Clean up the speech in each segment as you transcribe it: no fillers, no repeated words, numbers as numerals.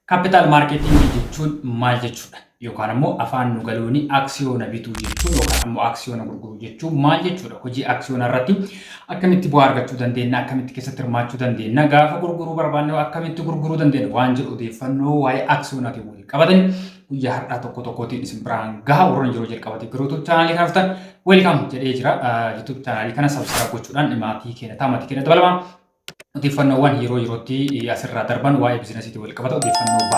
Capital marketing jechuun maal jechuudha? Yookaan ammoo afaan nu galuuni aksiyoona bituu jechuun yookaan ammoo aksiyoona gurguruu jechuun maal jechuudha? Hojii aksiyoona irratti akkamitti bu'aa argachuu dandeenya? Akkamitti keessatti hirmaachuu dandeenya? Gaafa gurguruu barbaanne akkamitti gurguruu dandeenya? Waan jedhu odeeffannoo waa'ee aksiyoonaatiin waliin qabatanii guyyaa har'aa tokkotiin isin biraan gahaa warreen yeroo jalqabate YouTube chaanaalii kanaaf ta'an welcome jedhee jira. YouTube chaanaalii kana subscribe gochuudhaan maatii keenya dabalamaa. Odeeffannoowwan yeroo yerootti asirraa darban waa'ee biizinasiitiin wal qabata. Odeeffannoo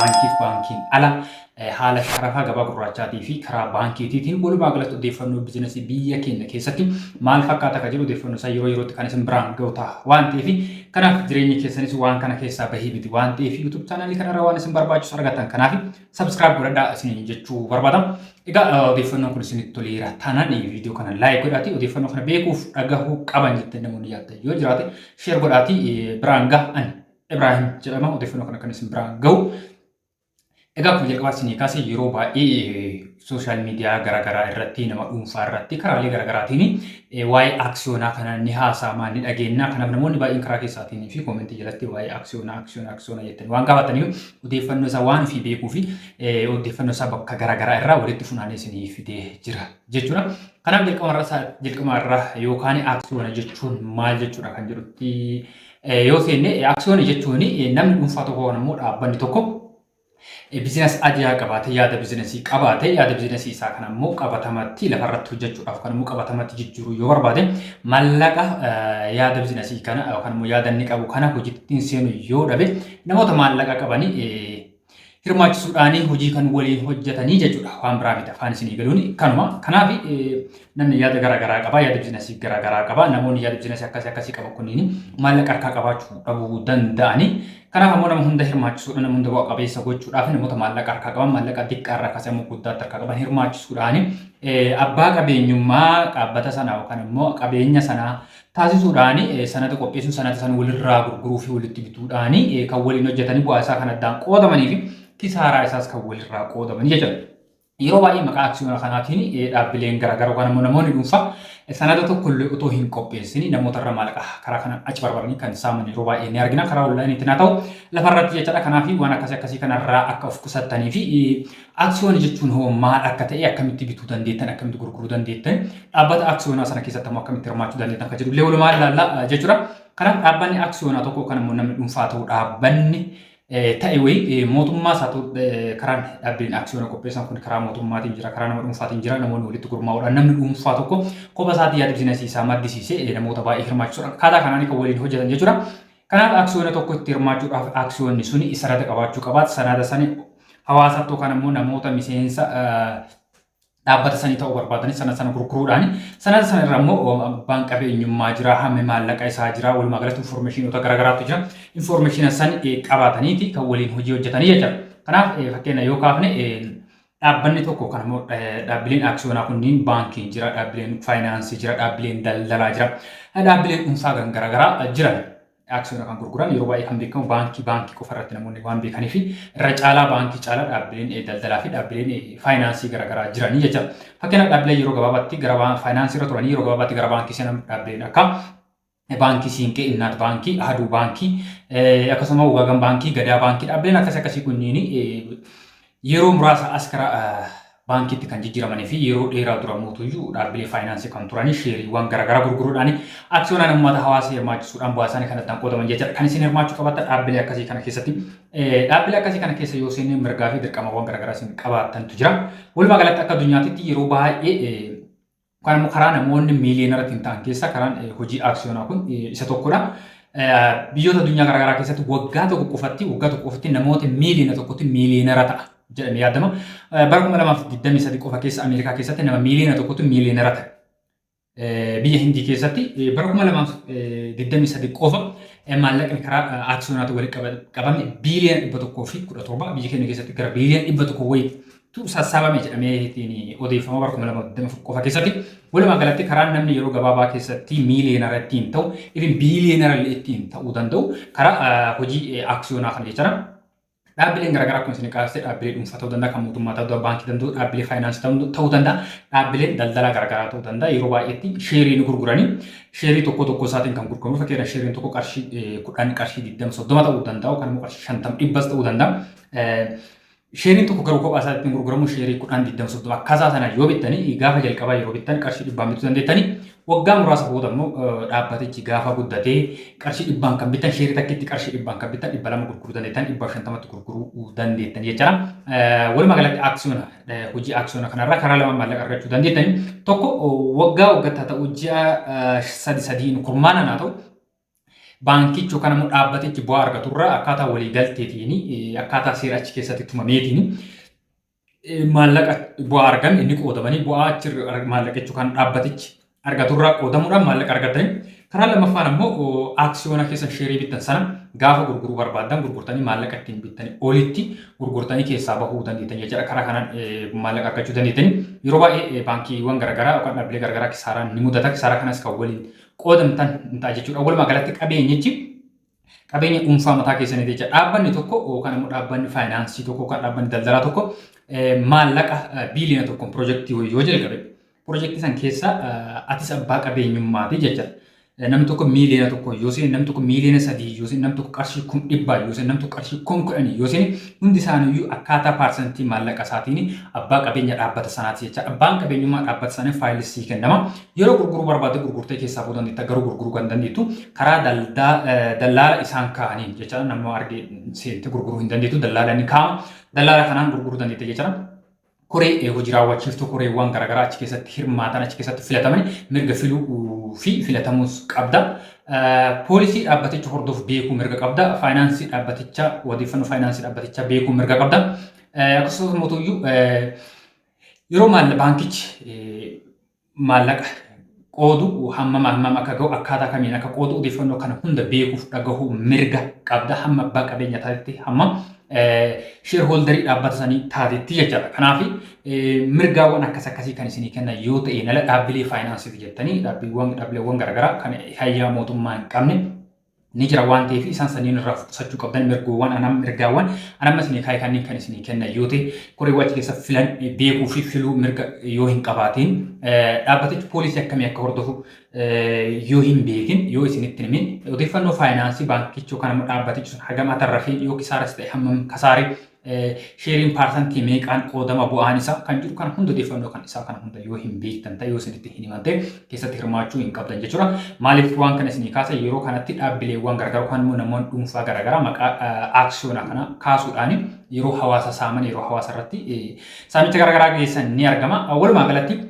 baankiin ala haala sharafa gabaa gurraachaatii fi karaa baankiitiin walumaa galatti odeeffannoo biizinasii biyya keenya keessatti maal fakkaata kan jedhu odeeffannoo isaa yeroo yerootti kan isin biraan ga'u ta'a waan ta'eef kanaaf jireenya keessanis waan kana keessaa bahii miti waan ta'eef YouTube chaanaalii kanarraa waan isin barbaachisu argattan kanaaf subscribe godhadhaa isin jechuu barbaadam. Egaa odeeffannoon kun isinitti toleera taanaan viidiyoo kana like godhaati odeeffannoo kana beekuuf dhagahuu qaban jettee namoonni yaaddan yoo jiraate share godhaati biraan gahan Ibrahim jedhama odeeffannoo kana kan isin biraan gahu. Egaa kun jalqabaa isinii kaasee yeroo baay'ee sooshaal miidiyaa garaagaraa irratti nama dhuunfaa irratti karaalee garaagaraatiin waa'ee aksiyoonaa kana ni haasa'amaa ni dhageenya. Kanaaf namoonni baay'een karaa keessaatiin fi koomentii jalatti waa'ee aksiyoonaa jettanii waan gaafataniif odeeffannoo isaa waan fi beekuu fi odeeffannoo isaa bakka garaagaraa irraa walitti funaanee isinii fidee jira jechuudha. Kanaaf jalqaba irraa yookaan aksiyoona jechuun maal jechuudha kan jedhutti yoo seenne aksiyoona jechuun namni dhuunfaa tokko ammoo dhaabbanni tokko biizinasii adii qabaatee yaada biizinasii qabaatee yaada biizinasii isaa kana immoo qabatamatti lafarratti hojjechuudhaaf kan immoo qabatamatti jijjiiruu yoo barbaade maallaqa yaada biizinasii kana yookaan immoo yaada inni qabu kana hojiitti seenu yoo dhabe namoota maallaqa qabanii hirmaachisuudhaan hojii kan waliin hojjetanii jechuudha. Waan biraa miti afaan isinii galuun kanuma. Kanaaf namni yaada garaagaraa qaba yaada biizinasii garaagaraa qaba namoonni yaada biizinasii akkasii qaban kunniin maallaqa harkaa qabaachuu dhabuu danda'anii. Kanaaf ammoo nama hunda hirmaachisuudhaan nama hunda bu'a qabeessa gochuudhaaf namoota maallaqa harkaa qaban maallaqa xiqqaa irraa akkasii ammoo guddaatti harkaa qaban hirmaachisuudhaan abbaa qabeenyummaa dhaabbata sanaa yookaan immoo qabeenya sanaa taasisuudhaan sanata qopheessuun sanata sana walirraa gurguruu fi walitti bituudhaan kan waliin hojjetanii bu'aa isaa kan addaan qoodamanii fi kisaaraa isaas kan walirraa qoodamanii jechuudha. Yeroo baay'ee maqaa aksiyoona kanaatiin dhaabbileen garaagaraa yookaan immoo namoonni dhuunfaa sanada tokko illee otoo hin qopheessin namoota irraa maallaqa karaa kana achi barbaadanii kan saaman yeroo baay'ee ni argina karaa onlaayiniitiin haa ta'u lafarratti jechaadha. Kanaaf waan akkasii kanarraa akka of qusattanii fi aksiyoona jechuun hoo maal akka ta'e akkamitti bituu dandeettan akkamitti gurguruu dandeettan dhaabbata aksiyoonaa sana keessatti ammoo akkamitti hirmaachuu dandeettan kan jedhu illee walumaa ilaallaa jechuudha. Kanaaf dhaabbanni aksiyoonaa tokko kan immoo namni dhuunfaa ta'u dhaabbanni ta'e wayi mootummaa isaatu karaan dhaabbileen aksiyoona qopheessan kun karaa mootummaatiin jira karaa nama dhuunfaatiin jira namoonni walitti gurmaa'uudhaan namni dhuunfaa tokko kophaa isaatii yaada biizinasii isaa maddisiisee namoota baay'ee hirmaachisuudhaan akkaataa kanaan kan waliin hojjetan jechuudha. Kanaaf aksiyoona tokko itti hirmaachuudhaaf aksiyoonni suni sanada qabaachuu qabaata. Sanada sani hawaasatti yookaan immoo namoota miseensa dhaabbata sanii ta'uu barbaadanii sana gurguruudhaan sanada sana irra immoo abbaan qabeenyummaa jira hammi maallaqa isaa jira walumaa galatti infoormeeshinoota garaagaraatu jira infoormeeshina sani qabaataniiti kan waliin hojii hojjetanii jechuudha. Kanaaf fakkeenya yoo kaafne dhaabbanni tokko kan immoo dhaabbileen aksiyoonaa kunniin baankiin jira dhaabbileen faayinaansii jira dhaabbileen daldalaa jira dhaabbileen dhuunfaa kan garaagaraa jiran. Aksiyoona kan gurguran yeroo baay'ee kan beekamu baankii qofa irratti namoonni waan beekanii fi irra caalaa baankii caalaa dhaabbileen daldalaa fi dhaabbileen faayinaansii garaagaraa jiranii jechuudha. Fakkeenyaaf dhaabbileen yeroo gabaabaatti gara faayinaansii irra turanii yeroo gabaabaatti gara baankii seenan dhaabbileen akka baankii Siinqee, Innaat baankii, Ahaduu baankii, akkasuma Wagagan baankii, Gadaa baankii dhaabbileen akkasii kunniin yeroo muraasa as karaa baankiitti kan jijjiiramanii fi yeroo dheeraa dura mootuyyuu dhaabbilee faayinaansii kan turanii sheeriiwwan garaagaraa gurguruudhaan aksiyoonaan uummata hawaasa hirmaachisuudhaan bu'aa isaanii kan addaan qoodaman jechuudha. Kan isin hirmaachuu qabaatan dhaabbilee akkasii kana keessatti dhaabbilee akkasii kana keessa yoo isin mirgaa fi dirqamawwan garaagaraa isin qabaatantu jira. Walumaa galatti akka addunyaatti yeroo baay'ee yookaan immoo karaa namoonni miiliyoonarratti hin ta'an keessa karaan hojii aksiyoonaa kun isa tokkodha. Biyyoota addunyaa garaagaraa keessatti waggaa tokko qofatti namoota miiliyoona tokkotti miiliyoonara ta'a. Jedhamee yaadama. Bara 2023 qofa keessa Ameerikaa keessatti nama miiliyoona tokkotu miiliyoonara ta'e. Biyya Hindii keessatti bara 2023 qofa maallaqni karaa aksiyoonaatiin walitti qabame biiliyoona 117 biyya keenya keessatti gara biiliyoona 100 wayiitu sassaabame jedhamee odeeffama bara 2024 qofa keessatti. Walumaa galatti karaan namni yeroo gabaabaa keessatti miiliyoonara ittiin ta'u even biiliyoonara ittiin ta'uu danda'u karaa hojii aksiyoonaa kana jechuudha. Dhaabbileen garaagaraa kun isin kaasee dhaabbilee dhuunfaa ta'uu danda'a kan mootummaa ta'uu danda'a baankii ta'uu danda'a dhaabbilee faayinaansii ta'uu danda'a dhaabbileen daldalaa garaagaraa ta'uu danda'a yeroo baay'eetti sheerii gurguranii sheerii tokko isaatiin kan gurguramu fakkeenya sheeriin tokko qarshii 10 qarshii 20 30 ta'uu danda'a yookaan immoo qarshii 50 dhibbas ta'uu danda'a Sheeriin tokko garuu kophaa isaatti gurguramu sheerii 10 akkaataa sana yoo bittanii gaafa jalqabaa yeroo bittan qarshii 100 bituu dandeettanii waggaa muraasa booda immoo dhaabbatichi gaafa guddatee qarshii 100 kan bittan sheerii takkitti qarshii 100 kan bittan 200 gurguruu dandeettan 150tti gurguruu dandeettan jechuudha. Walumaa galatti aksiyoona hojii aksiyoona kanarraa karaa lama maallaqa argachuu dandeettanii tokko waggaatti haa ta'u ji'a sadiin kurmaanaan haa ta'u baankichi yookaan immoo dhaabbatichi bu'aa argaturraa akkaataa walii galteetiin akkaataa seera achi keessatti tumameetiin maallaqa bu'aa argan inni qoodamanii bu'aa achi maallaqichi yookaan dhaabbatichi argaturraa qoodamuudhaan maallaqa argatanii karaa lammaffaan immoo aksiyoona keessa sheerii bittan sana gaafa gurguruu barbaadan gurgurtanii maallaqa ittiin bittanii olitti gurgurtanii keessaa bahuu dandeettan jechuudha. Karaa kanaan maallaqa argachuu dandeettanii yeroo baay'ee baankiiwwan garaagaraa yookaan dhaabbilee garaagaraa kisaaraan ni mudata. Kisaaraa kanas kan waliin qoodamtan ta'a jechuudha. Walumaa galatti qabeenya dhuunfaa mataa keessanii jechuudha. Dhaabbanni tokko yookaan immoo dhaabbanni faayinaansii tokko yookaan dhaabbanni daldalaa tokko maallaqa biiliyoona tokkoon piroojeektii yoo jalqabe piroojeektii san keessa atis abbaa qabeenyummaati jechuudha. Namni tokko miiliyoona tokko yoo seen namni tokko miiliyoona 3 yoo seen namni tokko qarshii 100 yoo seen namni tokko qarshii 10,000 yoo seen hundi isaaniiyyuu akkaataa paarsantii maallaqa isaatiin abbaa qabeenya dhaabbata sanaati jecha. Abbaan qabeenyummaa dhaabbata sanaa faayilii sii kennama. Yeroo gurguruu barbaadde gurgurtee keessaa fuudhan dandeetta garuu gurguruu kan dandeettu karaa dallaala isaan kaa'aniin jecha. Nama argee seente gurguruu hin dandeettu dallaala ni kaa'ama. Dallaala kanaan gurguruu dandeetta jecha. Koree hojii raawwachiiftuu koreewwan garaagaraa achi keessatti hirmaatan achi keessatti filataman mirga filuu fi filatamuus qabda. Poolisii dhaabbaticha hordofu beekuu mirga qabda. Faayinaansii dhaabbatichaa odeeffannoo faayinaansii dhaabbatichaa beekuu mirga qabda. Akkasumas mootuyyuu yeroo baankichi maallaqa qoodu hammam akka ga'u akkaataa kamiin akka qoodu odeeffannoo kana hunda beekuuf dhagahuu mirga qabda. Hamma abbaa qabeenya taatetti hamma shareholderii dhaabbata sanii taatetti jechuudha. Kanaaf mirgaawwan akkasii kan isinii kennan yoo ta'e nala dhaabbilee faayinaansiiti jettanii dhaabbileewwan garaagaraa kan hayyaa mootummaa hin qabne ni jira waan ta'eef isaan saniin irraa fudhachuu qabdan mirgaawwan anamma isinii kaayee kanneen kan isinii kennan yoo ta'e koreewwan achi keessa filan beekuu fi filuu mirga yoo hin qabaatiin dhaabbatichi poolisii akkamii akka hordofu yoo hin beekin yoo isinitti himin odeeffannoo faayinaansii baankichi yookaan dhaabbatichi sun hagam atarrafee yoo kisaaras ta'e hammam kasaaree sheeriin paarsantii meeqaan qoodama bu'aan isaa kan jiru kan hunda odeeffannoo kan isaa kan hunda yoo hin beektan ta'e yoo isinitti hin himan ta'e keessatti hirmaachuu hin qabdan jechuudha. Maaliif waan kana isinii kaasa yeroo kanatti dhaabbileewwan garaagaraa yookaan immoo namoonni dhuunfaa garaagaraa maqaa aksiyoona kana kaasuudhaan yeroo hawaasa saaman yeroo hawaasa irratti saamicha garaagaraa geessan ni argama. Walumaa galatti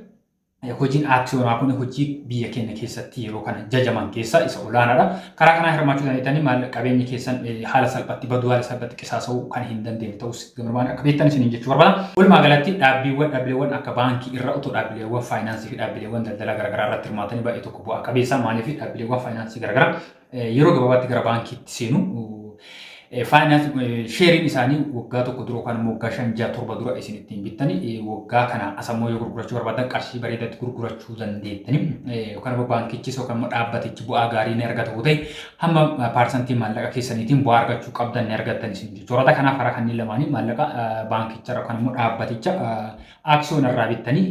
hojiin aksiyoonaa kun hojii biyya keenya keessatti yeroo kana jajaman keessa isa olaanaadha. Karaa kanaa hirmaachuu dandeettanii maallaqa qabeenya keessan haala salphatti baduu haala salphatti qisaasa'uu kan hin dandeenye ta'us gamarmaan akka beektan isiniin jechuu barbaada. Walumaa galatti dhaabbileewwan akka baankii irra otoo dhaabbileewwan faayinaansii fi dhaabbileewwan daldalaa garaagaraa irratti hirmaatanii baay'ee tokko bu'aa qabeessa. Maaliif dhaabbileewwan faayinaansii garaagaraa yeroo gabaabaatti gara baankiitti seenu sheeriin isaanii waggaa tokko dura yookaan immoo waggaa 5-7 dura isin ittiin bittanii waggaa kana asammoo yoo gurgurachuu barbaadan qarshii bareedatti gurgurachuu dandeettanii yookaan immoo baankichis yookaan immoo dhaabbatichi bu'aa gaarii ni argatu ta'e hamma paarsantii maallaqa keessaniitiin bu'aa argachuu qabdan ni argattan isin jechuudha. Kanaaf karaa kanneen lamaanii maallaqa baankicha yookaan immoo dhaabbaticha aksiyoona irraa bittanii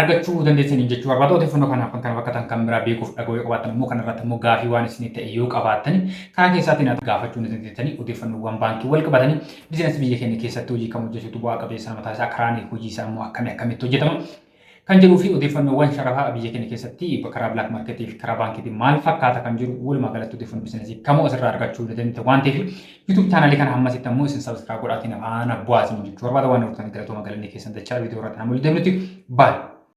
argachuu dandeessanii jechuu barbaada. Odeeffannoo kanaaf kan bakka kan biraa beekuuf dhaga'uu yoo qabaattan immoo kanarratti immoo gaafii waan isin ta'e yoo qabaattan karaa keessaatiin gaafachuu dandeessanii odeeffannoowwan baankii wal qabatanii biizinasii biyya keenya keessatti hojii kam hojjechuutu bu'aa qabeessa mataa isaa karaan hojii isaa immoo akkamitti hojjetama kan jedhuu fi odeeffannoowwan sharafaa biyya keenya keessatti karaa black marketii fi karaa baankiitiin maal fakkaata kan jiru walumaa galatti odeeffannoo biizinasii kamuu asirraa argachuu dandeenya waan ta'eef YouTube chaanalii kana hammasitti ammoo isin subscribe godhaatiin afaan bu'aatiin jechuu barbaada. Waan hortan galatooma galanni keessan dachaa viidiyoo irratti namoonni deemnutti baay'ee